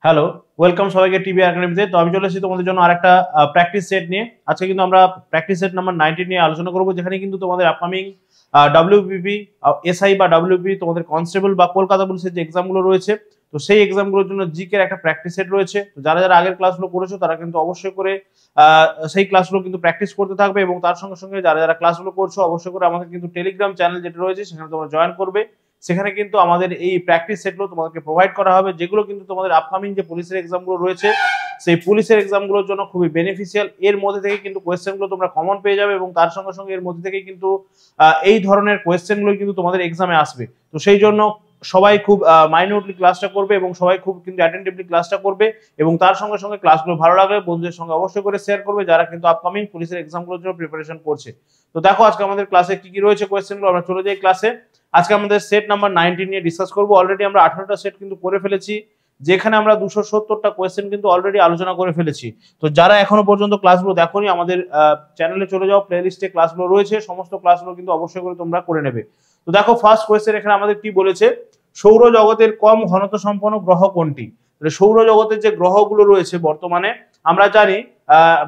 Hello, welcome সবাইকে TV একাডেমিতে। তো আমি চলে এসেছি তোমাদের জন্য আরেকটা প্র্যাকটিস সেট নিয়ে। আজকে কিন্তু আমরা প্র্যাকটিস সেট নাম্বার 19 নিয়ে আলোচনা করব, যেখানে কিন্তু তোমাদের আপকামিং ডব্লিউবিপি, এসআই বা ডব্লিউপি, তোমাদের কনস্টেবল বা কলকাতা পুলিশের যে এক্সামগুলো রয়েছে, তো সেই এক্সামগুলোর জন্য জিকের একটা প্র্যাকটিস সেট রয়েছে। তো যারা যারা আগের ক্লাসগুলো করেছো তারা কিন্তু অবশ্যই করে সেই ক্লাসগুলো কিন্তু প্র্যাকটিস করতে থাকবে, এবং তার সঙ্গে সঙ্গে যারা যারা ক্লাসগুলো করছো অবশ্যই করে আমাদের কিন্তু টেলিগ্রাম চ্যানেল যেটা রয়েছে সেখানে তোমরা জয়েন করবে। সেখানে কিন্তু আমাদের এই প্র্যাকটিস সেটগুলো তোমাদেরকে প্রোভাইড করা হবে, যেগুলো কিন্তু তোমাদের আপকামিং যে পুলিশের এক্সামগুলো রয়েছে সেই পুলিশের এক্সামগুলোর জন্য খুবই বেনিফিশিয়াল। এর মধ্যে থেকে কিন্তু কোয়েশ্চেনগুলো তোমরা কমন পেয়ে যাবে, এবং তার সঙ্গে সঙ্গে এর মধ্যে থেকে কিন্তু এই ধরনের কোয়েশ্চেনগুলো কিন্তু তোমাদের এক্সামে আসবে। তো সেই জন্য সবাই খুব মাইনিউটলি ক্লাসটা করবে, এবং সবাই খুব কিন্তু অ্যাটেন্টিভলি ক্লাসটা করবে, এবং তার সঙ্গে সঙ্গে ক্লাসগুলো ভালো লাগলে বন্ধুদের সঙ্গে অবশ্যই করে শেয়ার করবে যারা কিন্তু আপকামিং পুলিশের এক্সামগুলোর জন্য প্রিপারেশন করছে। তো দেখো আজকে আমাদের ক্লাসে কি কি রয়েছে কোয়েশ্চেনগুলো, আমরা চলে যাই ক্লাসে। আজকে আমাদের সেট নাম্বার 19 নিয়ে ডিসকাস করব। অলরেডি আমরা 18টা সেট কিন্তু করে ফেলেছি, যেখানে আমরা 270টা কোয়েশ্চেন কিন্তু অলরেডি আলোচনা করে ফেলেছি। তো যারা এখনো পর্যন্ত ক্লাসগুলো দেখোনি, আমাদের চ্যানেলে চলে যাও, প্লেলিস্টে ক্লাসগুলো রয়েছে, সমস্ত ক্লাসগুলো কিন্তু অবশ্যই করে তোমরা করে নেবে। তো দেখো ফার্স্ট কোয়েশ্চেন এখানে আমাদের কি বলেছে, সৌরজগতের কম ঘনত্ব সম্পন্ন গ্রহ কোনটি? সৌরজগতের যে গ্রহগুলো রয়েছে বর্তমানে আমরা জানি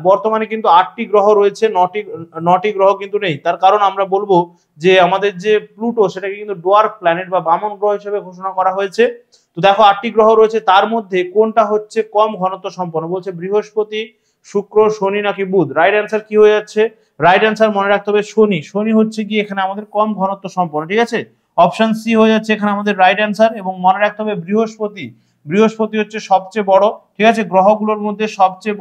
বর্তমানে কিন্তু 8টি গ্রহ রয়েছে, 9টি গ্রহ কিন্তু নেই। তার কারণ আমরা বলবো যে আমাদের যে প্লুটো সেটাকে কিন্তু ডোয়ার্ফ প্ল্যানেট বা বামন গ্রহ হিসেবে ঘোষণা করা হয়েছে। তো দেখো 8টি গ্রহ রয়েছে, তার মধ্যে কোনটা হচ্ছে কম ঘনত্ব সম্পন্ন? বলছে বৃহস্পতি, শুক্র, শনি নাকি বুধ। রাইট অ্যান্সার কি হয়ে যাচ্ছে? রাইট অ্যান্সার মনে রাখতে হবে শনি। শনি হচ্ছে কি এখানে আমাদের কম ঘনত্ব সম্পন্ন, ঠিক আছে। অপশন সি হয়ে যাচ্ছে এখানে আমাদের রাইট অ্যান্সার, এবং মনে রাখতে হবে বৃহস্পতি। বৃহস্পতি হচ্ছে সবচেয়ে বড়, ঠিক আছে, গ্রহগুলোর মধ্যে সবচেয়ে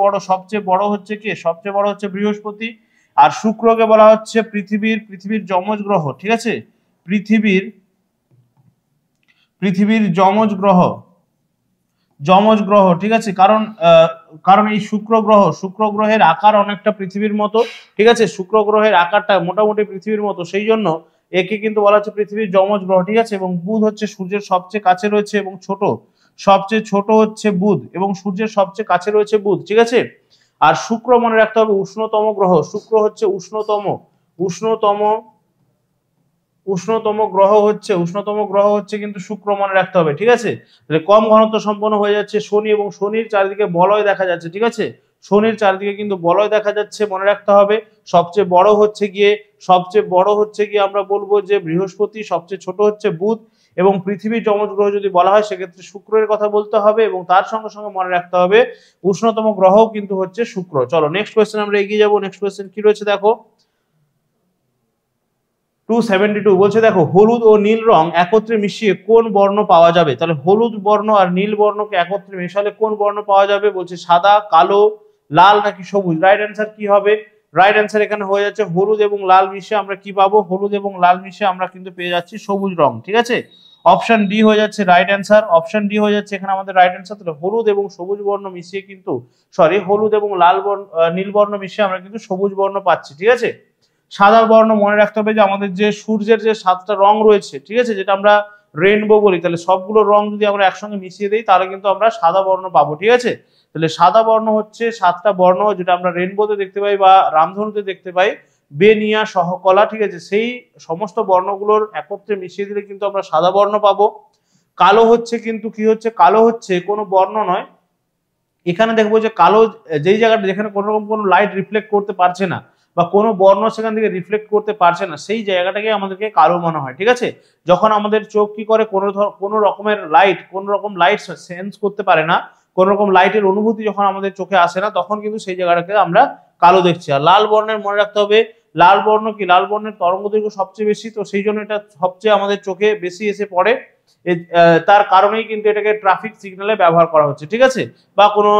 বড় হচ্ছে কি? সবচেয়ে বড় হচ্ছে বৃহস্পতি। আর শুক্রকে বলা হচ্ছে পৃথিবীর যমজ গ্রহ, ঠিক আছে, পৃথিবীর যমজ গ্রহ, ঠিক আছে। কারণ এই শুক্র গ্রহের আকার অনেকটা পৃথিবীর মতো, ঠিক আছে। শুক্র গ্রহের আকারটা মোটামুটি পৃথিবীর মতো, সেই জন্য একে কিন্তু বলা হচ্ছে পৃথিবীর যমজ গ্রহ, ঠিক আছে। এবং বুধ হচ্ছে সূর্যের সবচেয়ে কাছে রয়েছে এবং সবচেয়ে ছোট হচ্ছে বুধ, এবং সূর্যের সবচেয়ে কাছে রয়েছে বুধ, ঠিক আছে। আর শুক্র মনে রাখতে হবে উষ্ণতম গ্রহ। শুক্র হচ্ছে উষ্ণতম উষ্ণতম গ্রহ হচ্ছে কিন্তু শুক্র, মনে রাখতে হবে, ঠিক আছে। তাহলে কম ঘনত্ব সম্পন্ন হয়ে যাচ্ছে শনি, এবং শনির চারিদিকে বলয় দেখা যাচ্ছে, ঠিক আছে। শনির চারিদিকে কিন্তু বলয় দেখা যাচ্ছে, মনে রাখতে হবে। সবচেয়ে বড় হচ্ছে গিয়ে আমরা বলবো যে বৃহস্পতি, সবচেয়ে ছোট হচ্ছে বুধ, এবং পৃথিবীর যমজ গ্রহ যদি বলা হয় সেক্ষেত্রে শুক্রের কথা বলতে হবে, এবং তার সঙ্গে সঙ্গে মনে রাখতে হবে উষ্ণতম গ্রহ কিন্তু হচ্ছে শুক্র। চলো নেক্সট কোয়েশ্চেন আমরা এগিয়ে যাবো। নেক্সট কোয়েশ্চেন কি রয়েছে দেখো, 272 বলছে দেখো হলুদ ও নীল রং একত্রে মিশিয়ে কোন বর্ণ পাওয়া যাবে? তাহলে হলুদ বর্ণ আর নীল বর্ণকে একত্রে মেশালে কোন বর্ণ পাওয়া যাবে? বলছে সাদা, কালো, লাল নাকি সবুজ। রাইট অ্যান্সার কি হবে? রাইট অ্যান্সার এখানে হয়ে যাচ্ছে হলুদ এবং লাল মিশে আমরা কি পাবো? হলুদ এবং লাল মিশে আমরা কিন্তু পেয়ে যাচ্ছি সবুজ রং, ঠিক আছে। অপশন ডি হয়ে যাচ্ছে রাইট অ্যান্সার। অপশন ডি হয়ে যাচ্ছে এখানে আমাদের রাইট অ্যান্সার। তাহলে হলুদ এবং সবুজ বর্ণ মিশিয়ে কিন্তু হলুদ এবং নীল বর্ণ মিশিয়ে আমরা কিন্তু সবুজ বর্ণ পাচ্ছি, ঠিক আছে। সাদা বর্ণ মনে রাখতে হবে যে আমাদের যে সূর্যের যে 7টা রং রয়েছে, ঠিক আছে, যেটা আমরা রেইনবো বলি, তাহলে সবগুলো রং যদি আমরা একসঙ্গে মিশিয়ে দিই তাহলে কিন্তু আমরা সাদা বর্ণ পাবো, ঠিক আছে। তাহলে সাদা বর্ণ হচ্ছে 7টা বর্ণ যেটা আমরা রেইনবোতে দেখতে পাই বা রামধনুতে দেখতে পাই, বেনিয়া সহকলা, ঠিক আছে। সেই সমস্ত বর্ণগুলোর একত্রে মিশিয়ে দিলে কিন্তু আমরা সাদা বর্ণ পাবো। কালো হচ্ছে কিন্তু কি হচ্ছে? কালো হচ্ছে কোনো বর্ণ নয়। এখানে দেখবো যে কালো যেই জায়গাটা যেখানে কোনো রকম কোনো লাইট রিফ্লেক্ট করতে পারছে না বা কোনো বর্ণ সেখান থেকে রিফ্লেক্ট করতে পারছে না, সেই জায়গাটাকে আমাদেরকে কালো মনে হয়, ঠিক আছে। যখন আমাদের চোখ কি করে কোনো রকম লাইট সেন্স করতে পারে না, কোনো রকম লাইটের অনুভূতি যখন আমাদের চোখে আসে না, তখন কিন্তু সেই জায়গাটাকে আমরা কালো দেখছি। আর লাল বর্ণের মনে রাখতে হবে লাল বর্ণ কি? লাল বর্ণের তরঙ্গ দৈর্ঘ্য সবচেয়ে বেশি, তো সেই জন্য এটা সবচেয়ে আমাদের চোখে বেশি এসে পড়ে। তার কারণেই কিন্তু এটাকে ট্রাফিক সিগন্যালে ব্যবহার করা হচ্ছে, ঠিক আছে, বা কোনো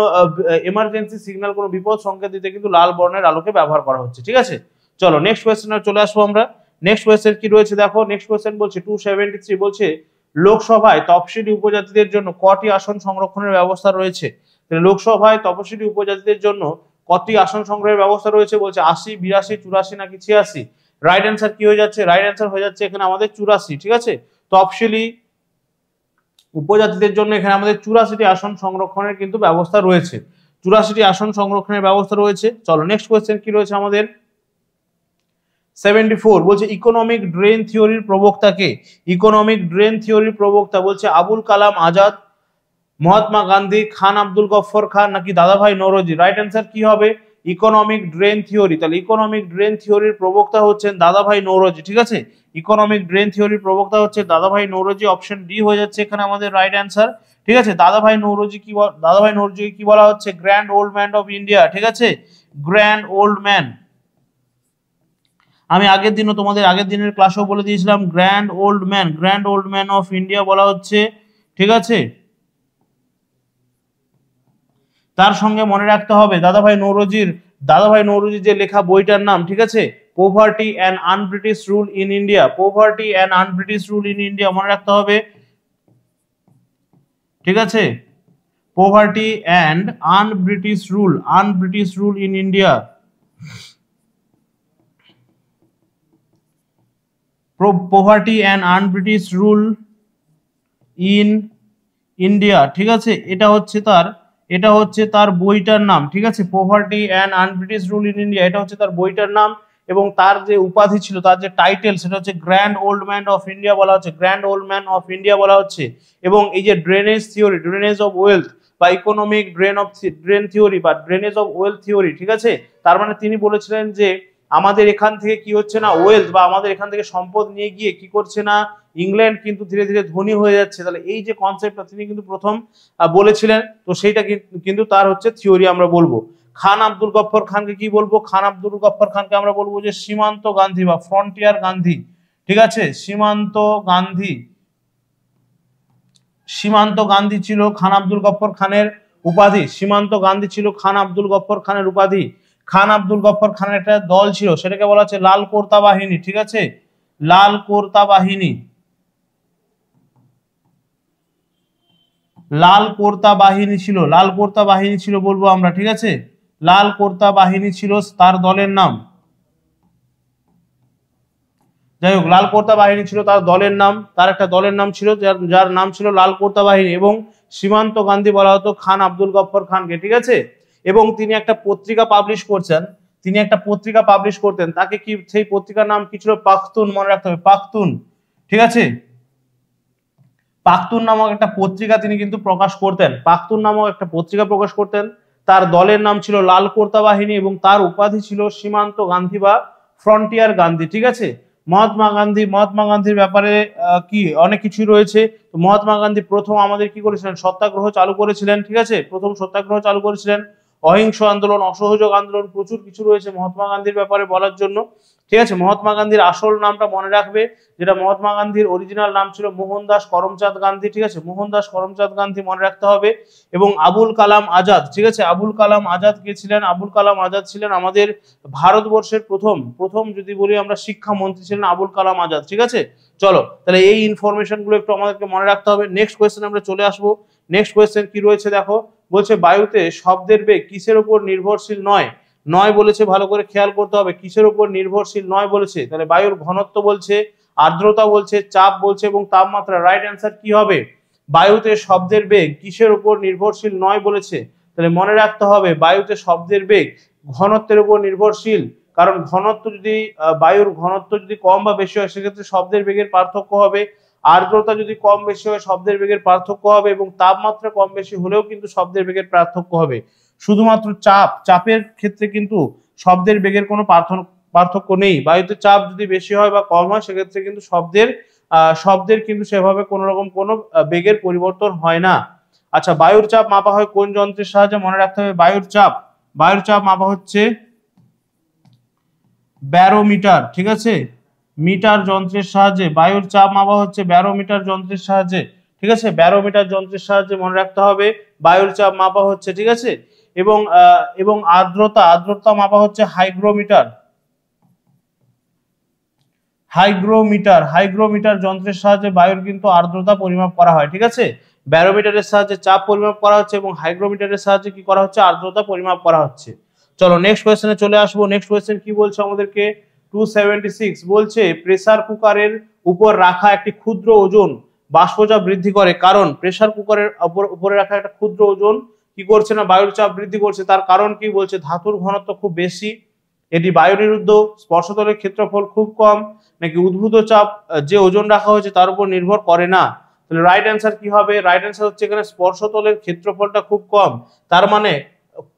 এমার্জেন্সি সিগন্যাল, কোনো বিপদ সংকেত দিতে কিন্তু লাল বর্ণের আলোকে ব্যবহার করা হচ্ছে, ঠিক আছে। চলো নেক্সট কোয়েশ্চেনে চলে আসবো আমরা। নেক্সট কোয়েশ্চেন কি রয়েছে দেখো। নেক্সট কোয়েশ্চেন বলছে 273 বলছে লোকসভায় তফসিলি উপজাতিদের জন্য কটি আসন সংরক্ষণের ব্যবস্থা রয়েছে? লোকসভায় তফসিলি উপজাতিদের জন্য কটি আসন সংগ্রহের ব্যবস্থা রয়েছে? বলছে 80, 82, 84 নাকি 86। রাইট অ্যান্সার কি হয়ে যাচ্ছে? রাইট অ্যান্সার হয়ে যাচ্ছে এখানে আমাদের 84, ঠিক আছে। তফসিলি উপজাতিদের জন্য এখানে আমাদের 84টি আসন সংরক্ষণের কিন্তু ব্যবস্থা রয়েছে। 84টি আসন সংরক্ষণের ব্যবস্থা রয়েছে। চলো নেক্সট কোয়েশ্চেন কি রয়েছে আমাদের 74 বলছে ইকোনমিক ড্রেন থিওরির প্রবক্তা কে? ইকোনমিক ড্রেন থিওরির প্রবক্তা বলছে আবুল কালাম আজাদ, মহাত্মা গান্ধী, খান আব্দুল গফফর খান নাকি দাদাভাই নওরোজি? রাইট অ্যান্সার কি হবে? Economic drain theory. তাহলে ইকোনমিক ড্রেন থিওরির প্রবক্তা হচ্ছেন দাদাভাই নওরোজি। ঠিক আছে, ইকোনমিক ড্রেন থিওরির প্রবক্তা হচ্ছে দাদাভাই নওরোজি। অপশন ডি হয়ে যাচ্ছে এখানে আমাদের রাইট অ্যান্সার। ঠিক আছে, দাদাভাই নওরোজি কি, দাদাভাই নওরোজি কি বলা হচ্ছে? Grand old man of India. ঠিক আছে, গ্র্যান্ড ওল্ড ম্যান। আমি আগের দিনের ক্লাসেও বলে দিয়েছিলাম grand old man of India বলা হচ্ছে। ঠিক আছে, তার সঙ্গে মনে রাখতে হবে দাদাভাই নওরোজির যে লেখা বইটার নাম, ঠিক আছে, poverty and un-British rule in India. Poverty and un-British rule in India মনে রাখতে হবে। ঠিক আছে, poverty and un-British rule in India. Poverty and un-British rule in India. ঠিক আছে, এটা হচ্ছে তার বইটার নাম। ঠিক আছে, poverty and un-British rule in India, এটা হচ্ছে তার বইটার নাম। এবং তার যে উপাধি ছিল, তার যে টাইটেল, সেটা হচ্ছে grand old man of India বলা হচ্ছে। Grand old man of India বলা হচ্ছে। এবং এই যে drainage theory, drainage of wealth বা ইকোনমিক ড্রেন থিওরি বা ড্রেনেজ অফ ওয়েলথ থিওরি, ঠিক আছে, তার মানে তিনি বলেছিলেন যে আমাদের এখান থেকে কি হচ্ছে না, ওয়েলথ বা আমাদের এখান থেকে সম্পদ নিয়ে গিয়ে কি করছে না, ইংল্যান্ড কিন্তু ধীরে ধীরে ধনী হয়ে যাচ্ছে। তাহলে এই যে কনসেপ্টটা তিনি কিন্তু প্রথম বলেছিলেন, তো সেইটা কিন্তু তার হচ্ছে থিওরি আমরা বলবো। খান আব্দুল গফফর খানকে কি বলবো? খান আব্দুল গফফর খানকে আমরা বলবো যে সীমান্ত গান্ধী বা ফ্রন্টিয়ার গান্ধী। ঠিক আছে, সীমান্ত গান্ধী ছিল খান আব্দুল গফফর খানের উপাধি। সীমান্ত গান্ধী ছিল খান আব্দুল গফফর খানের উপাধি। খান আব্দুল গফফর খানের একটা দল ছিল, সেটাকে বলা হচ্ছে লাল কোর্তা বাহিনী। ঠিক আছে, লাল কোর্তা বাহিনী। লাল কোর্তা বাহিনী ছিল বলবো আমরা। ঠিক আছে, লাল কোর্তা বাহিনী ছিল তার দলের নাম। যাই হোক, লাল কোর্তা বাহিনী ছিল তার দলের নাম। তার একটা দলের নাম ছিল যার নাম ছিল লাল কোর্তা বাহিনী। এবং সীমান্ত গান্ধী বলা হতো খান আব্দুল গফফর খানকে। ঠিক আছে, এবং তিনি একটা পত্রিকা পাবলিশ করতেন। তাকে কি, সেই পত্রিকার নাম কি ছিল? পাখতুন। মনে রাখতে হবে, পাখতুন। ঠিক আছে, পাখতুন নামক একটা পত্রিকা তিনি কিন্তু প্রকাশ করতেন। তার দলের নাম ছিল লাল কোর্তা বাহিনী এবং তার উপাধি ছিল সীমান্ত গান্ধী বা ফ্রন্টিয়ার গান্ধী। ঠিক আছে, মহাত্মা গান্ধীর ব্যাপারে কি অনেক কিছু রয়েছে। তো মহাত্মা গান্ধী প্রথম আমাদের কি করেছিলেন? সত্যাগ্রহ চালু করেছিলেন। ঠিক আছে, প্রথম সত্যাগ্রহ চালু করেছিলেন। অহিংস আন্দোলন, অসহযোগ আন্দোলন, প্রচুর কিছু রয়েছে মহাত্মা গান্ধীর ব্যাপারে বলার জন্য। ঠিক আছে, মহাত্মা গান্ধীর আসল নামটা মনে রাখবে, যেটা মহাত্মা গান্ধীর অরিজিনাল নাম ছিল মোহনদাস করমচাঁদ গান্ধী। ঠিক আছে, মোহনদাস করমচাঁদ গান্ধী মনে রাখতে হবে। এবং আবুল কালাম আজাদ। ঠিক আছে, আবুল কালাম আজাদ কে ছিলেন? আবুল কালাম আজাদ ছিলেন আমাদের ভারতবর্ষের প্রথম যদি বলি আমরা শিক্ষামন্ত্রী ছিলেন আবুল কালাম আজাদ। ঠিক আছে, চলো তাহলে এই ইনফরমেশন গুলো একটু আমাদেরকে মনে রাখতে হবে। নেক্সট কোয়েশ্চেন আমরা চলে আসবো। নেক্সট কোয়েশ্চেন কি রয়েছে দেখো, বলছে বায়ুতে শব্দের বেগ কিসের উপর নির্ভরশীল নয়? বলেছে, ভালো করে খেয়াল করতে হবে, কিসের উপর নির্ভরশীল নয় বলেছে। তাহলে বায়ুর ঘনত্ব বলছে, আর্দ্রতা বলছে, চাপ বলছে এবং তাপমাত্রা। রাইট অ্যান্সার কি হবে? বায়ুতে শব্দের বেগ কিসের উপর নির্ভরশীল নয় বলেছে। তাহলে মনে রাখতে হবে বায়ুতে শব্দের বেগ ঘনত্বের উপর নির্ভরশীল। কারণ বায়ুর ঘনত্ব যদি কম বা বেশি হয় সেক্ষেত্রে শব্দের বেগের পার্থক্য হবে। আর্দ্রতা যদি কম বেশি হয় শব্দের বেগের পার্থক্য হবে এবং তাপমাত্রা কম বেশি হলেও কিন্তু শব্দের বেগের পার্থক্য হবে। শুধুমাত্র চাপের ক্ষেত্রে কিন্তু শব্দের বেগের কোনো পার্থক্য নেই। বায়ুতে চাপ যদি বেশি হয় বা কম হয় সেক্ষেত্রে কিন্তু শব্দের কিন্তু সেভাবে কোনো রকম কোনো বেগের পরিবর্তন হয় না। আচ্ছা, বায়ুর চাপ মাপা হয় কোন যন্ত্রের সাহায্যে? মনে রাখতে হবে বায়ুর চাপ মাপা হচ্ছে ব্যারোমিটার। ঠিক আছে, মিটার যন্ত্রের সাহায্যে বায়ুর চাপ মাপা হচ্ছে ব্যারোমিটার যন্ত্রের সাহায্যে। ঠিক আছে, ব্যারোমিটার যন্ত্রের সাহায্যে মনে রাখতে হবে বায়ুর চাপ মাপা হচ্ছে। ঠিক আছে, এবং আর্দ্রতা মাপা হচ্ছে হাইগ্রোমিটার যন্ত্রের সাহায্যে বায়ুর কিন্তু আর্দ্রতা পরিমাপ করা হয়। ঠিক আছে, ব্যারোমিটারের সাহায্যে চাপ পরিমাপ করা হচ্ছে এবং হাইগ্রোমিটারের সাহায্যে কি করা হচ্ছে? আর্দ্রতা পরিমাপ করা হচ্ছে। চলো নেক্সট কোয়েশ্চেনে চলে আসবো। নেক্সট কোয়েশ্চেন কি বলছে আমাদেরকে? 276 বলছে প্রেসার কুকারের উপর রাখা একটি ক্ষুদ্র ওজন বাষ্পচাপ বৃদ্ধি করে। কারণ প্রেসার কুকারের উপরে রাখা একটা ক্ষুদ্র ওজন কি করছে না? বায়ুর চাপ বৃদ্ধি করছে। তার কারণ কি বলছে? ধাতুর ঘনত্ব খুব বেশি, এটি বায়ুনিরুদ্ধ, স্পর্শতলের ক্ষেত্রফল খুব কম, নাকি উদ্ভূত চাপ যে ওজন রাখা হয়েছে তার উপর নির্ভর করে না। তাহলে রাইট অ্যান্সার কি হবে? রাইট অ্যান্সার হচ্ছে এখানে স্পর্শতলের ক্ষেত্রফলটা খুব কম, তার মানে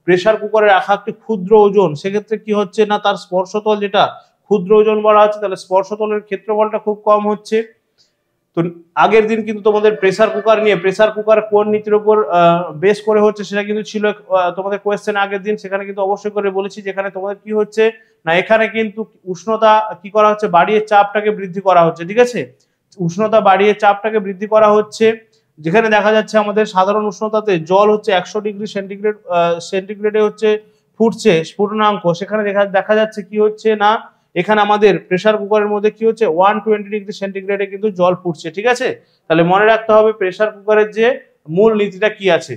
প্রেসার কুকারে রাখা একটি ক্ষুদ্র ওজন, সেক্ষেত্রে কি হচ্ছে না তার স্পর্শতল যেটা ক্ষুদ্র ওজন বলা হচ্ছে, তাহলে স্পর্শতলের ক্ষেত্রফলটা খুব কম হচ্ছে। তো আগের দিন কিন্তু তোমাদের প্রেসার কুকার নিয়ে, প্রেসার কুকার কোন নীতির উপর বেস করে হচ্ছে সেটা কিন্তু ছিল তোমাদের কোয়েশ্চেন আগের দিন, সেখানে কিন্তু অবশ্যই করে বলেছি যেখানে তোমাদের কি হচ্ছে না এখানে কিন্তু উষ্ণতা কি করা হচ্ছে, বাড়িয়ে চাপটাকে বৃদ্ধি করা হচ্ছে, ঠিক আছে, উষ্ণতা বাড়িয়ে চাপটাকে বৃদ্ধি করা হচ্ছে। যেখানে দেখা যাচ্ছে আমাদের সাধারণ উষ্ণতাতে জল হচ্ছে 100 ডিগ্রি সেন্টিগ্রেডে হচ্ছে ফুটছে স্ফুটনাঙ্ক, সেখানে দেখা যাচ্ছে কি হচ্ছে না এখানে আমাদের প্রেসার কুকারের মধ্যে কি হচ্ছে 120 ডিগ্রি সেন্টিগ্রেডে কিন্তু জল ফুটছে, ঠিক আছে। তাহলে মনে রাখতে হবে প্রেসার কুকারের যে মূল নীতিটা কি আছে।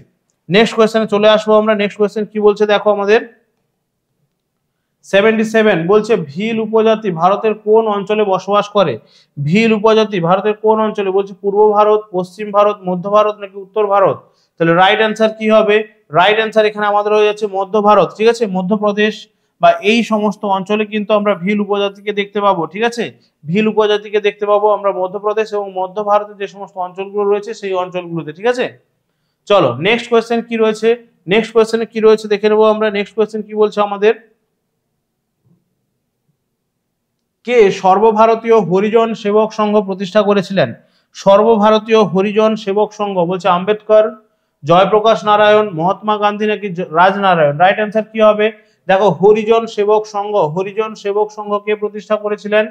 নেক্সট কোয়েশ্চেনে চলে আসবো আমরা। নেক্সট কোয়েশ্চেন কি বলছে দেখো আমাদের 77 বলছে ভিল উপজাতি ভারতের কোন অঞ্চলে বসবাস করে? ভিল উপজাতি ভারতের কোন অঞ্চলে? বলছে পূর্ব ভারত, পশ্চিম ভারত, মধ্য ভারত নাকি উত্তর ভারত? তাহলে রাইট অ্যান্সার কি হবে? রাইট অ্যান্সার এখানে আমাদের হয়ে যাচ্ছে মধ্য ভারত, ঠিক আছে, মধ্যপ্রদেশ বা এই সমস্ত অঞ্চলে কিন্তু আমরা ভিল উপজাতিকে দেখতে পাবো, ঠিক আছে, ভিল উপজাতিকে দেখতে পাবো আমরা মধ্যপ্রদেশ এবং মধ্য ভারতের যে সমস্ত অঞ্চলগুলো রয়েছে সেই অঞ্চলগুলোতে, ঠিক আছে। চলো নেক্সট কোয়েশ্চেন কি রয়েছে, নেক্সট কোয়েশ্চেনে কি রয়েছে দেখে নেবো আমরা। নেক্সট কোয়েশ্চেন কি বলছে আমাদের, কে সর্বভারতীয় হরিজন সেবক সংঘ প্রতিষ্ঠা করেছিলেন? সর্বভারতীয় হরিজন সেবক সংঘ, বলছে আম্বেদকর, জয়প্রকাশ নারায়ণ, মহাত্মা গান্ধী নাকি রাজনারায়ণ? রাইট অ্যান্সার কি হবে? দেখো হরিজন সেবক সংঘ, হরিজন সেবক সংঘ কে প্রতিষ্ঠা করেছিলেন?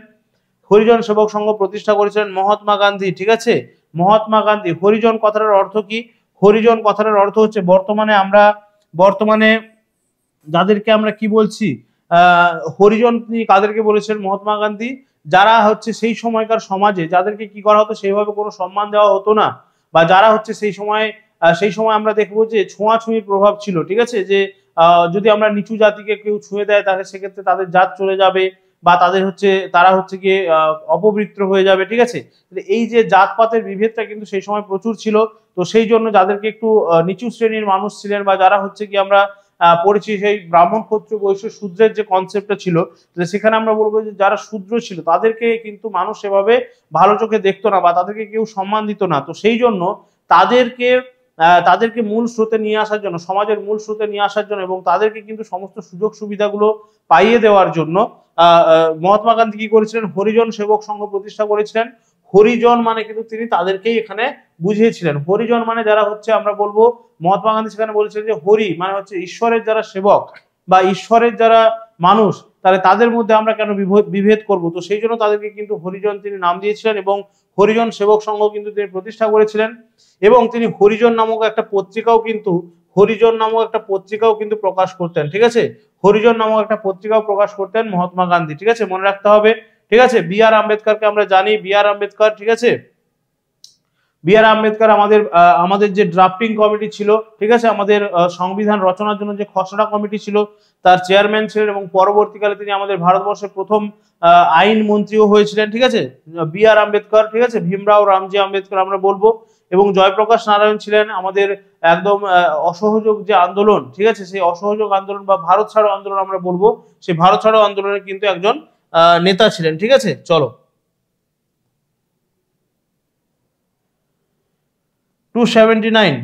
হরিজন সেবক সংঘ প্রতিষ্ঠা করেছিলেন মহাত্মা গান্ধী, ঠিক আছে, মহাত্মা গান্ধী। হরিজন কথাটার অর্থ কি? হরিজন কথাটার অর্থ হচ্ছে বর্তমানে যাদেরকে আমরা কি বলছি হরিজন, তিনি কাদেরকে বলেছেন মহাত্মা গান্ধী? যারা হচ্ছে সেই সময়কার সমাজে যাদেরকে কি করা হতো সেইভাবে কোনো সম্মান দেওয়া হতো না, বা যারা হচ্ছে সেই সময় আমরা দেখবো যে ছোঁয়াছুঁয়ির প্রভাব ছিল, ঠিক আছে, যে যদি আমরা নিচু জাতিকে কেউ ছুঁয়ে দেয় তাহলে সেক্ষেত্রে তাদের জাত চলে যাবে বা তারা হচ্ছে গিয়ে অপবিত্র হয়ে যাবে, ঠিক আছে। এই যে জাতপাতের বিভেদটা কিন্তু সেই সময় প্রচুর ছিল, তো সেই জন্য যাদেরকে একটু নিচু শ্রেণীর মানুষ ছিলেন বা যারা হচ্ছে কি আমরা পড়েছি সেই ব্রাহ্মণ ক্ষত্রিয় বৈশ্য শূদ্রের যে কনসেপ্টটা ছিল, সেখানে আমরা বলবো যে যারা শূদ্র ছিল তাদেরকে কিন্তু মানুষ সেভাবে ভালো চোখে দেখতো না বা তাদেরকে কেউ সম্মান দিত না, তো সেই জন্য তাদেরকে মূল স্রোতে নিয়ে আসার জন্য, সমাজের মূল স্রোতে নিয়ে আসার জন্য এবং তাদেরকে কিন্তু সমস্ত সুযোগ সুবিধাগুলো পাইয়ে দেওয়ার জন্য মহাত্মা গান্ধী কি করেছিলেন? হরিজন সেবক সংঘ প্রতিষ্ঠা করেছিলেন। হরিজন মানে কিন্তু তিনি তাদেরকেই এখানে বুঝিয়েছিলেন। হরিজন মানে যারা হচ্ছে আমরা বলবো, মহাত্মা গান্ধী সেখানে বলেছিলেন যে হরি মানে হচ্ছে ঈশ্বরের যারা সেবক বা ঈশ্বরের যারা মানুষ, তাহলে তাদের মধ্যে আমরা কেন বিভেদ করব? তো সেই জন্য তাদেরকে কিন্তু হরিজন তিনি নাম দিয়েছিলেন এবং হরিজন সেবক সংঘ কিন্তু তিনি প্রতিষ্ঠা করেছিলেন। এবং তিনি হরিজন নামক একটা পত্রিকাও কিন্তু প্রকাশ করতেন, ঠিক আছে, হরিজন নামক একটা পত্রিকাও প্রকাশ করতেন মহাত্মা গান্ধী, ঠিক আছে, মনে রাখতে হবে, ঠিক আছে। বি আর আম্বেদকরকে আমরা জানি, বি আর আম্বেদকর, ঠিক আছে, বি আর আম্বেদকর আমাদের যে ড্রাফটিং কমিটি ছিল, ঠিক আছে, আমাদের সংবিধান রচনার জন্য যে খসড়া কমিটি ছিল তার চেয়ারম্যান ছিলেন এবং পরবর্তীকালে তিনি আমাদের ভারতবর্ষের প্রথম আইন মন্ত্রীও হয়েছিলেন, ঠিক আছে, বি আর আম্বেদকর, ঠিক আছে, ভীমরাও রামজি আম্বেদকর আমরা বলবো। এবং জয়প্রকাশ নারায়ণ ছিলেন আমাদের একদম অসহযোগ যে আন্দোলন, ঠিক আছে, সেই অসহযোগ আন্দোলন বা ভারত ছাড়ো আন্দোলন আমরা বলবো, সেই ভারত ছাড়ো আন্দোলনের কিন্তু একজন নেতা ছিলেন, ঠিক আছে। চলো 279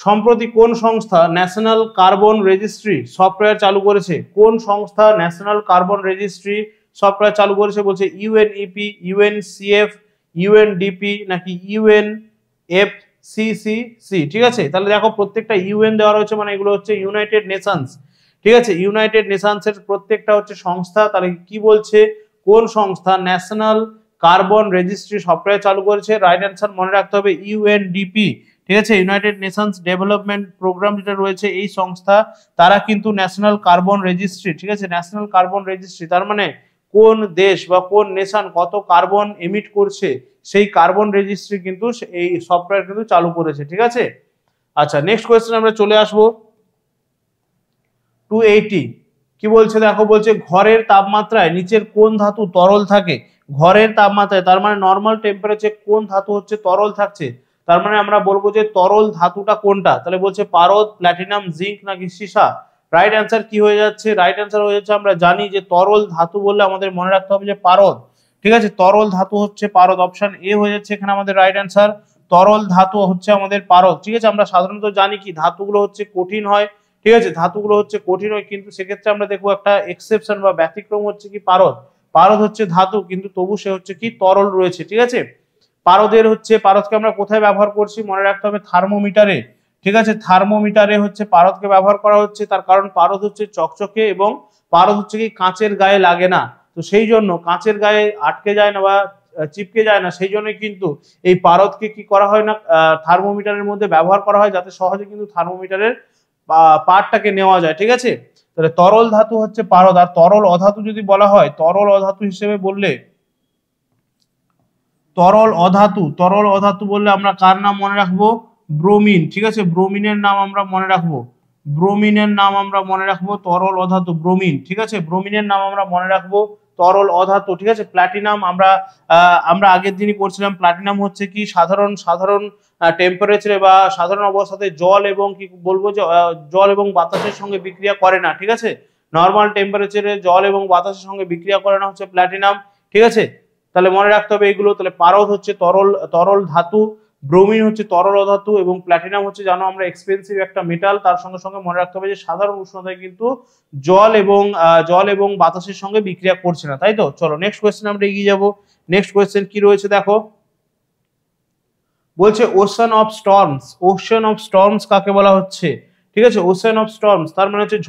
সম্প্রতি কোন সংস্থা ন্যাশনাল কার্বন রেজিস্ট্রি সফটওয়্যার চালু করেছে? কোন সংস্থা ন্যাশনাল কার্বন রেজিস্ট্রি সফটওয়্যার চালু করেছে? বলছে ইউএনইপি, ইউএনসিএফ, ইউএনডিপি নাকি ইউএনএফসিসিসি, ঠিক আছে। তাহলে দেখো প্রত্যেকটা ইউএন দেওয়া রয়েছে, মানে এগুলো হচ্ছে ইউনাইটেড নেশনস, ঠিক আছে, ইউনাইটেড নেশনস এর প্রত্যেকটা হচ্ছে সংস্থা। তাহলে কি বলছে, কোন সংস্থা ন্যাশনাল কার্বন রেজিস্ট্রি সফটওয়্যার চালু করেছে? রাইট অ্যান্সার মনে রাখতে হবে ইউএনডিপি, ঠিক আছে, ইউনাইটেড নেশনস ডেভেলপমেন্ট প্রোগ্রাম যেটা রয়েছে এই সংস্থা, তারা কিন্তু ন্যাশনাল কার্বন রেজিস্ট্রি, ঠিক আছে, ন্যাশনাল কার্বন রেজিস্ট্রি তার মানে কোন দেশ বা কোন নেশন কত কার্বন এমিট করছে সেই কার্বন রেজিস্ট্রি কিন্তু এই সফটওয়্যার কিন্তু চালু করেছে, ঠিক আছে। আচ্ছা নেক্সট কোয়েশ্চেন আমরা চলে আসবো 280 কি বলছে দেখো, বলছে ঘরের তাপমাত্রায় নিচের কোন ধাতু তরল থাকে? ঘরের তাপমাত্রায় তার মানে নর্মাল টেম্পারেচারে কোন ধাতু হচ্ছে তরল থাকছে? তার মানে আমরা বলবো যে তরল ধাতুটা কোনটা? তাহলে বলছে পারদ, প্ল্যাটিনাম, জিঙ্ক নাকি সীসা? রাইট অ্যান্সার কি হয়ে যাচ্ছে? রাইট অ্যান্সার হয়ে যাচ্ছে, আমরা জানি যে তরল ধাতু বললে আমাদের মনে রাখতে হবে যে পারদ, ঠিক আছে, তরল ধাতু হচ্ছে পারদ, অপশন এ হয়ে যাচ্ছে এখানে আমাদের রাইট অ্যান্সার। তরল ধাতু হচ্ছে আমাদের পারদ, ঠিক আছে। আমরা সাধারণত জানি কি ধাতুগুলো হচ্ছে কঠিন হয়, ঠিক আছে, ধাতুগুলো হচ্ছে কঠিন হয়, কিন্তু সেক্ষেত্রে আমরা দেখবো একটা এক্সেপশন বা ব্যতিক্রম হচ্ছে কি পারদ। পারদ হচ্ছে ধাতু কিন্তু তবু সে হচ্ছে কি তরল রয়েছে, ঠিক আছে। পারদকে আমরা কোথায় ব্যবহার করছি মনে রাখতে হবে, থার্মোমিটারে, ঠিক আছে। থার্মোমিটারে হচ্ছে পারদকে ব্যবহার করা হচ্ছে, তার কারণ পারদ হচ্ছে চকচকে এবং পারদ হচ্ছে কি কাঁচের গায়ে লাগে না, তো সেই জন্য কাঁচের গায়ে আটকে যায় না বা চিপকে যায় না, সেই জন্য কিন্তু এই পারদকে কি করা হয় না থার্মোমিটারের মধ্যে ব্যবহার করা হয়, যাতে সহজে কিন্তু থার্মোমিটারের পার্টটাকে নেওয়া যায়, ঠিক আছে। তাহলে তরল ধাতু হচ্ছে পারদ। আর তরল অধাতু যদি বলা হয়, তরল অধাতু হিসেবে বললে, তরল অধাতু বললে আমরা কার নাম মনে রাখবো, ব্রোমিন, ঠিক আছে। ব্রোমিনের নাম আমরা মনে রাখবো, ব্রোমিনের নাম আমরা মনে রাখবো তরল অধাতু, ব্রোমিন, ঠিক আছে। ব্রোমিনের নাম আমরা মনে রাখবো তরল অধাতু, ঠিক আছে। প্লাটিনাম আমরা আগের দিনই পড়ছিলাম, প্লাটিনাম হচ্ছে কি সাধারণ টেম্পারেচারে বা সাধারণ অবস্থাতে জল এবং কি বলবো যে জল এবং বাতাসের সঙ্গে বিক্রিয়া করে না, ঠিক আছে। নর্মাল টেম্পারেচারে জল এবং বাতাসের সঙ্গে বিক্রিয়া করে না হচ্ছে প্লাটিনাম, ঠিক আছে। তাহলে মনে রাখতে হবে এগুলো। তাহলে পারদ হচ্ছে তরল ধাতু, ব্রোমিন হচ্ছে তরল অধাতু এবং প্ল্যাটিনাম হচ্ছে জানো আমরা এক্সপেন্সিভ একটা মেটাল। তার সঙ্গে সঙ্গে মনে রাখতে হবে যে সাধারণ উষ্ণতায় কিন্তু জল এবং বাতাসের সঙ্গে বিক্রিয়া করছে না, তাই তো। চলো নেক্সট কোয়েশ্চেন আমরা এগিয়ে যাব। নেক্সট কোয়েশ্চেন কি রয়েছে দেখো, বলছে ocean of storms. Ocean of storms কাকে বলা হচ্ছে, ঠিক আছে। ওশান অফ স্টর্মস তার মানে হচ্ছে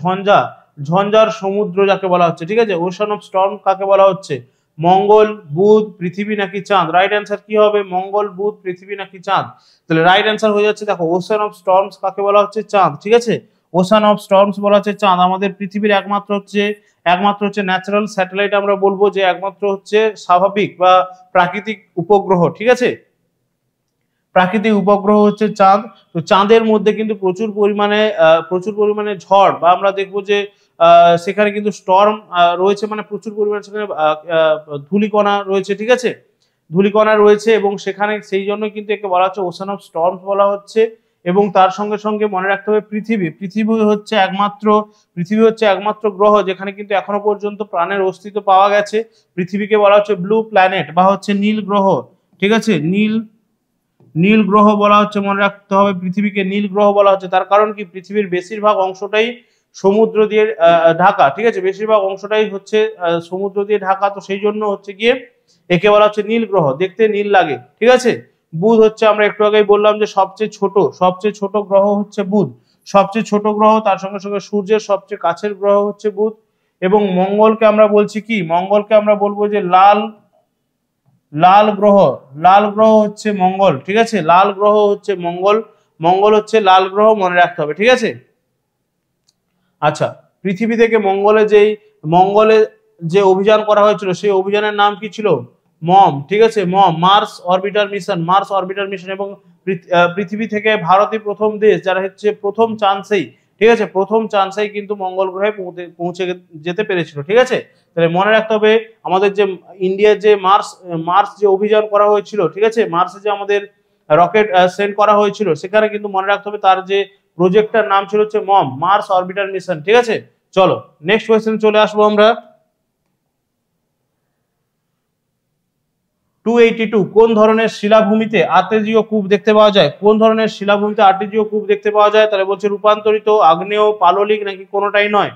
ঝঞ্ঝার সমুদ্র যাকে বলা হচ্ছে, ঠিক আছে। ওশান অফ স্টর্ম কাকে বলা হচ্ছে, মঙ্গল, বুধ, পৃথিবী নাকি চাঁদ। রাইট অ্যান্সার কি হবে, মঙ্গল, বুধ, পৃথিবী নাকি চাঁদ। তাহলে রাইট অ্যান্সার হয়ে যাচ্ছে দেখো ওশান অফ স্টর্মস কাকে বলা হচ্ছে, চাঁদ, ঠিক আছে। ওশান অফ স্টর্মস বলা হচ্ছে চাঁদ। আমাদের পৃথিবীর একমাত্র হচ্ছে ন্যাচারাল স্যাটেলাইট, আমরা বলবো যে একমাত্র হচ্ছে স্বাভাবিক বা প্রাকৃতিক উপগ্রহ, ঠিক আছে। প্রাকৃতিক উপগ্রহ হচ্ছে চাঁদ। তো চাঁদের মধ্যে কিন্তু প্রচুর পরিমাণে ঝড় বা আমরা দেখবো যে সেখানে কিন্তু স্টর্ম রয়েছে, মানে প্রচুর পরিমাণে সেখানে ধূলিকণা রয়েছে, ঠিক আছে। ধূলিকণা রয়েছে এবং সেখানে সেই জন্য কিন্তু একে বলা হচ্ছে ওশান অফ স্টর্মস বলা হচ্ছে। এবং তার সঙ্গে সঙ্গে মনে রাখতে হবে পৃথিবী হচ্ছে একমাত্র গ্রহ যেখানে কিন্তু এখনো পর্যন্ত প্রাণের অস্তিত্ব পাওয়া গেছে। পৃথিবীকে বলা হচ্ছে ব্লু প্ল্যানেট বা হচ্ছে নীল গ্রহ, ঠিক আছে। নীল গ্রহ বলা হচ্ছে, মনে রাখতে হবে পৃথিবীকে নীল গ্রহ বলা হচ্ছে। তার কারণ কি পৃথিবীর বেশিরভাগ অংশটাই সমুদ্র দিয়ে ঢাকা, ঠিক আছে। বেশিরভাগ অংশটাই হচ্ছে সমুদ্র দিয়ে ঢাকা, তো সেই জন্য হচ্ছে গিয়ে একে বলা হচ্ছে নীল গ্রহ, দেখতে নীল লাগে, ঠিক আছে। বুধ হচ্ছে আমরা একটু আগেই বললাম যে সবচেয়ে ছোট গ্রহ হচ্ছে বুধ, সবচেয়ে ছোট গ্রহ। তার সঙ্গে সঙ্গে সূর্যের সবচেয়ে কাছের গ্রহ হচ্ছে বুধ। এবং মঙ্গলকে আমরা বলছি কি, মঙ্গলকে আমরা বলবো যে লাল গ্রহ হচ্ছে মঙ্গল, ঠিক আছে। লাল গ্রহ হচ্ছে মঙ্গল হচ্ছে লাল গ্রহ, মনে রাখতে হবে, ঠিক আছে। আচ্ছা, পৃথিবী থেকে মঙ্গলে যে অভিযান করা হয়েছিল সেই অভিযানের নাম কি ছিল, মম, ঠিক আছে। Mars Orbiter Mission. এবং পৃথিবী থেকে ভারতই প্রথম দেশ যারা হচ্ছে প্রথম চান্সেই, ঠিক আছে, প্রথম চান্সেই কিন্তু মঙ্গল গ্রহে পৌঁছে যেতে পেরেছিল, ঠিক আছে। তাহলে মনে রাখতে হবে আমাদের যে ইন্ডিয়ার যে মার্স যে অভিযান করা হয়েছিল, ঠিক আছে, মার্সে যে আমাদের রকেট সেন্ড করা হয়েছিল, সেখানে কিন্তু মনে রাখতে হবে তার যে প্রজেক্টটার নাম ছিল হচ্ছে মার্স অরবিটার মিশন, ঠিক আছে। চলো নেক্সট কোয়েশ্চেন চলে আসবো আমরা। 282 কোন ধরনের শিলাভূমিতে আর্তেজীয় কূপ দেখতে পাওয়া যায়, কোন ধরনের শিলাভূমিতে আর্তেজীয় কূপ দেখতে পাওয়া যায়। তাহলে বলছে রূপান্তরিত, আগ্নেয়, পাললিক নাকি কোনোটাই নয়।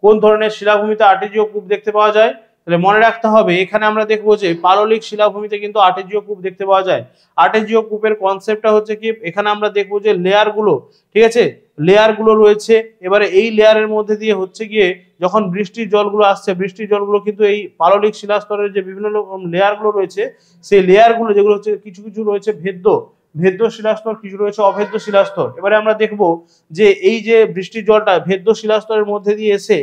কোন ধরনের শিলাভূমিতে আর্তেজীয় কূপ দেখতে পাওয়া যায়, তাহলে মনে রাখতে হবে এখানে আমরা দেখবো যে পাললিক শিলাভূমিতে কিন্তু আর্তেজীয় কূপ দেখতে পাওয়া যায়। আর্তেজীয় কূপের কনসেপ্টটা হচ্ছে কি, এখানে আমরা দেখবো যে লেয়ারগুলো, ঠিক আছে, লেয়ারগুলো রয়েছে। এবারে এই লেয়ারের মধ্যে দিয়ে হচ্ছে গিয়ে যখন বৃষ্টির জলগুলো আসছে, বৃষ্টির জলগুলো কিন্তু এই পাললিক শিলাস্তরের যে বিভিন্ন রকম লেয়ারগুলো রয়েছে, সেই লেয়ারগুলো যেগুলো হচ্ছে কিছু কিছু রয়েছে ভেদ্য শিলাস্তর, কিছু রয়েছে অভেদ্য শিলাস্তর। এবারে আমরা দেখবো যে এই যে বৃষ্টির জলটা ভেদ্য শিলাস্তরের মধ্যে দিয়ে এসে,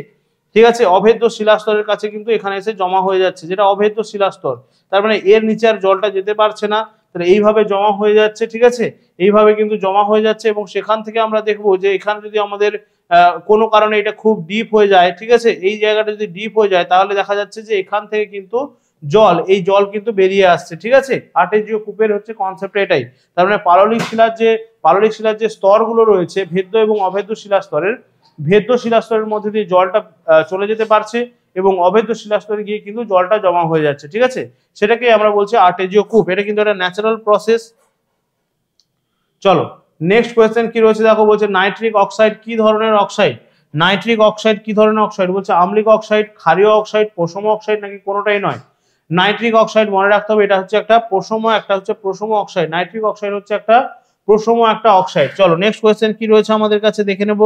ঠিক আছে, অভেদ্য শিলাস্তরের কাছে কিন্তু এখানে এসে জমা হয়ে যাচ্ছে, যেটা অভেদ্য শিলাস্তর। তার মানে এর নিচে আর জলটা যেতে পারছে না, তাহলে এইভাবে জমা হয়ে যাচ্ছে, ঠিক আছে। এইভাবে কিন্তু জমা হয়ে যাচ্ছে এবং সেখান থেকে আমরা দেখবো যে এখানে যদি আমাদের কোনো কারণে এটা খুব ডিপ হয়ে যায়, ঠিক আছে, এই জায়গাটা যদি ডিপ হয়ে যায় তাহলে দেখা যাচ্ছে যে এখান থেকে কিন্তু এই জল কিন্তু বেরিয়ে আসছে, ঠিক আছে। আর্তেজীয় কূপের হচ্ছে কনসেপ্ট এটাই। তার মানে পাললিক শিলার যে স্তরগুলো রয়েছে ভেদ্য এবং অভেদ্য শিলাস্তরের, ভেদ্য শিলাস্তরের মধ্যে দিয়ে জলটা চলে যেতে পারছে এবং অভেদ্য শিলাস্তরে গিয়ে কিন্তু জলটা জমা হয়ে যাচ্ছে, ঠিক আছে। সেটাকে আমরা বলছি আর্তেজীয় কূপ। এটা কিন্তু একটা ন্যাচারাল প্রসেস, চলো নেক্সট কোয়েশ্চেন কি রয়েছে দেখো, বলছে নাইট্রিক অক্সাইড কি ধরনের অক্সাইড? নাইট্রিক অক্সাইড কি ধরনের অক্সাইড? বলছে আম্লিক অক্সাইড, ক্ষারীয় অক্সাইড, প্রশম অক্সাইড নাকি কোনোটাই নয়? নাইট্রিক অক্সাইড মনে রাখতে হবে এটা হচ্ছে একটা প্রশম, একটা হচ্ছে প্রশম অক্সাইড। নাইট্রিক অক্সাইড হচ্ছে একটা প্রশম একটা অক্সাইড। চলো নেক্সট কোয়েশ্চেন কি রয়েছে আমাদের কাছে দেখে নেব।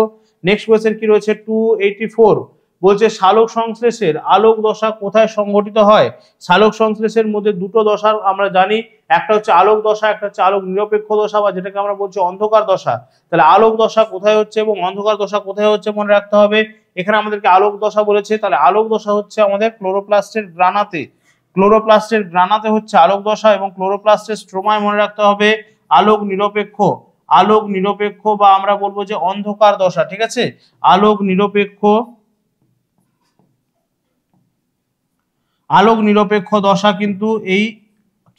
নেক্সট কোয়েশ্চেন কি রয়েছে 284, বলছে সালোক সংশ্লেষের আলোক দশা কোথায় সংঘটিত হয়? সালোক সংশ্লেষের মধ্যে দুটো দশা আমরা জানি, একটা হচ্ছে আলোক দশা, একটা হচ্ছে আলোক নিরপেক্ষ দশা বা যেটাকে আমরা বলছি অন্ধকার দশা। তাহলে আলোক দশা কোথায় হচ্ছে এবং অন্ধকার দশা কোথায় হচ্ছে মনে রাখতে হবে। এখানে আমাদেরকে আলোক দশা বলেছে, তাহলে আলোক দশা হচ্ছে আমাদের ক্লোরোপ্লাস্টের গ্রানাতে। ক্লোরোপ্লাস্টের গ্রানাতে হচ্ছে আলোক দশা এবং ক্লোরোপ্লাস্টের স্ট্রোমায় মনে রাখতে হবে আলোক নিরপেক্ষ। আলোক নিরপেক্ষ বা আমরা বলবো যে অন্ধকার দশা, ঠিক আছে। আলোক নিরপেক্ষ, আলোক নিরপেক্ষ দশা কিন্তু এই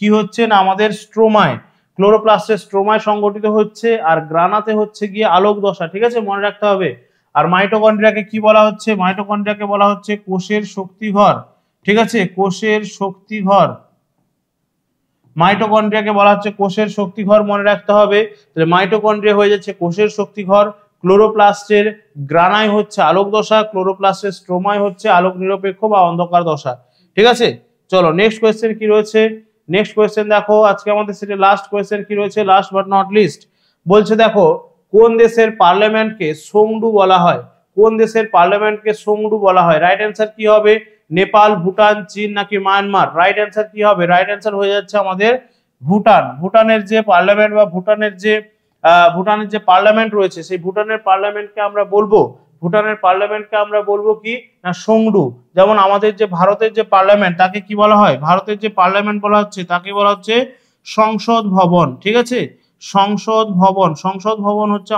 কি হচ্ছে না আমাদের স্ট্রোমায়, ক্লোরোপ্লাস্টের স্ট্রোমায় সংগঠিত হচ্ছে, আর গ্রানাতে হচ্ছে গিয়ে আলোক দশা, ঠিক আছে, মনে রাখতে হবে। আর মাইটোকন্ড্রিয়াকে কি বলা হচ্ছে? মাইটোকন্ড্রিয়াকে বলা হচ্ছে কোষের শক্তিঘর, ঠিক আছে, কোষের শক্তিঘর। মাইটোকন্ড্রিয়াকে বলা হচ্ছে কোষের শক্তিঘর, মনে রাখতে হবে। তাহলে মাইটোকন্ড্রিয়া হয়ে যাচ্ছে কোষের শক্তিঘর, ক্লোরোপ্লাস্টের গ্রানায় হচ্ছে আলোক দশা, ক্লোরোপ্লাস্টের স্ট্রোমায় হচ্ছে আলোক নিরপেক্ষ বা অন্ধকার দশা, ঠিক আছে। চলো নেক্সট কোয়েশ্চেন কি রয়েছে। নেক্সট কোয়েশ্চেন দেখো আজকে আমাদের সেটা লাস্ট কোয়েশ্চেন কি রয়েছে, লাস্ট বাট নট লিস্ট, বলছে দেখো কোন দেশের পার্লামেন্টকে সোংডু বলা হয়? কোন দেশের পার্লামেন্টকে সোংডু বলা হয়? রাইট অ্যান্সার কি হবে? নেপাল, ভুটান, চীন নাকি মায়ানমার? রাইট অ্যান্সার কি হবে? রাইট অ্যান্সার হয়ে যাচ্ছে আমাদের ভুটান। ভুটানের যে পার্লামেন্ট বা ভুটানের যে পার্লামেন্ট রয়েছে সেই ভুটানের পার্লামেন্টকে আমরা বলবো, ভুটানের পার্লামেন্টকে আমরা বলবো কি না সোংডু। যেমন আমাদের যে ভারতের যে পার্লামেন্ট তাকে কি বলা হয়? ভারতের যে পার্লামেন্ট বলা হচ্ছে তাকে বলা হচ্ছে সংসদ ভবন, ঠিক আছে, সংসদ ভবন। সংসদ ভবন হচ্ছে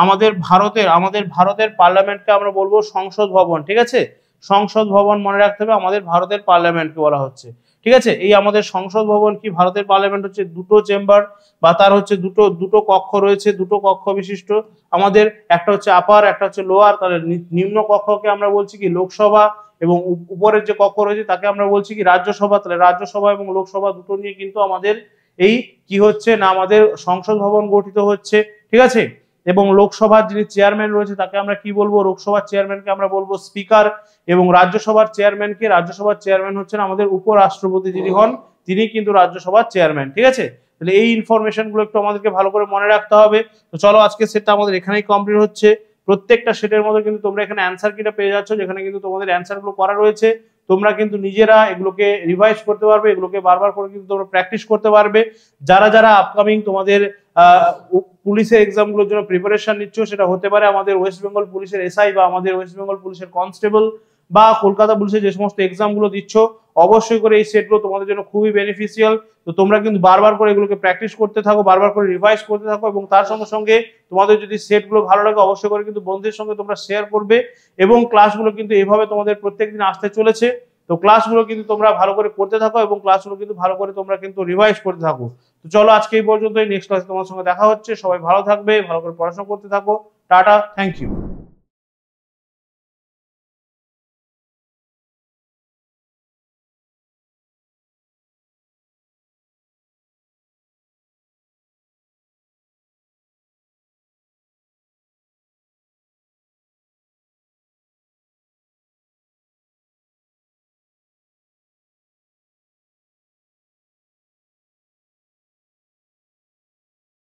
আমাদের ভারতের পার্লামেন্টকে আমরা বলবো সংসদ ভবন, ঠিক আছে। সংসদ ভবন মনে রাখতে হবে আমাদের ভারতের পার্লামেন্টকে বলা হচ্ছে, ঠিক আছে। এই আমাদের সংসদ ভবন কি ভারতের পার্লামেন্ট হচ্ছে দুটো চেম্বার বা তার হচ্ছে দুটো কক্ষ রয়েছে, দুটো কক্ষ বিশিষ্ট। আমাদের একটা হচ্ছে আপার, একটা হচ্ছে লোয়ার। তাহলে নিম্ন কক্ষকে আমরা বলছি কি লোকসভা এবং উপরের যে কক্ষ রয়েছে তাকে আমরা বলছি কি রাজ্যসভা। তাহলে রাজ্যসভা এবং লোকসভা দুটো নিয়ে কিন্তু আমাদের এই কি হচ্ছে না আমাদের সংসদ ভবন গঠিত হচ্ছে, ঠিক আছে। এবং লোকসভার যিনি চেয়ারম্যান রয়েছে তাকে আমরা কি বলবো? লোকসভার চেয়ারম্যানকে আমরা বলবো স্পিকার। এবং রাজ্যসভার চেয়ারম্যান হচ্ছেন আমাদের উপরাষ্ট্রপতি যিনি হন, তিনি কিন্তু রাজ্যসভার চেয়ারম্যান, ঠিক আছে। তাহলে এই ইনফরমেশন গুলো একটু আমাদেরকে ভালো করে মনে রাখতে হবে। তো চলো আজকে সেটটা আমাদের এখানেই কমপ্লিট হচ্ছে। প্রত্যেকটা সেটের মধ্যে কিন্তু তোমরা এখানে অ্যান্সার কিটা পেয়ে যাচ্ছ, যেখানে কিন্তু তোমাদের অ্যান্সার গুলো করা রয়েছে। তোমরা কিন্তু নিজেরা এগুলোকে রিভাইজ করতে পারবে, এগুলোকে বারবার করে কিন্তু তোমরা প্র্যাকটিস করতে পারবে। যারা আপকামিং তোমাদের পুলিশের এক্সাম গুলোর জন্য প্রিপারেশন নিচ্ছ, সেটা হতে পারে আমাদের ওয়েস্ট বেঙ্গল পুলিশের এসআই বা আমাদের ওয়েস্ট বেঙ্গল পুলিশের কনস্টেবল বা কলকাতা পুলিশের যে সমস্ত এক্সাম গুলো দিচ্ছ, অবশ্যই করে এই সেটগুলো তোমাদের জন্য খুবই বেনিফিশিয়াল। তো তোমরা কিন্তু বারবার করে এগুলোকে প্র্যাকটিস করতে থাকো, বারবার করে রিভাইজ করতে থাকো, এবং তার সঙ্গে সঙ্গে তোমাদের যদি সেটগুলো ভালো লাগে অবশ্যই করে কিন্তু বন্ধুদের সঙ্গে তোমরা শেয়ার করবে। এবং ক্লাসগুলো কিন্তু এইভাবে তোমাদের প্রত্যেকদিন আসতে চলেছে। তো ক্লাসগুলো কিন্তু তোমরা ভালো করে করতে থাকো এবং ক্লাসগুলো কিন্তু ভালো করে তোমরা কিন্তু রিভাইজ করতে থাকো। তো চলো আজকে এই পর্যন্তই, নেক্সট ক্লাসে তোমার সঙ্গে দেখা হচ্ছে। সবাই ভালো থাকবে, ভালো করে পড়াশোনা করতে থাকো। Tata, thank you.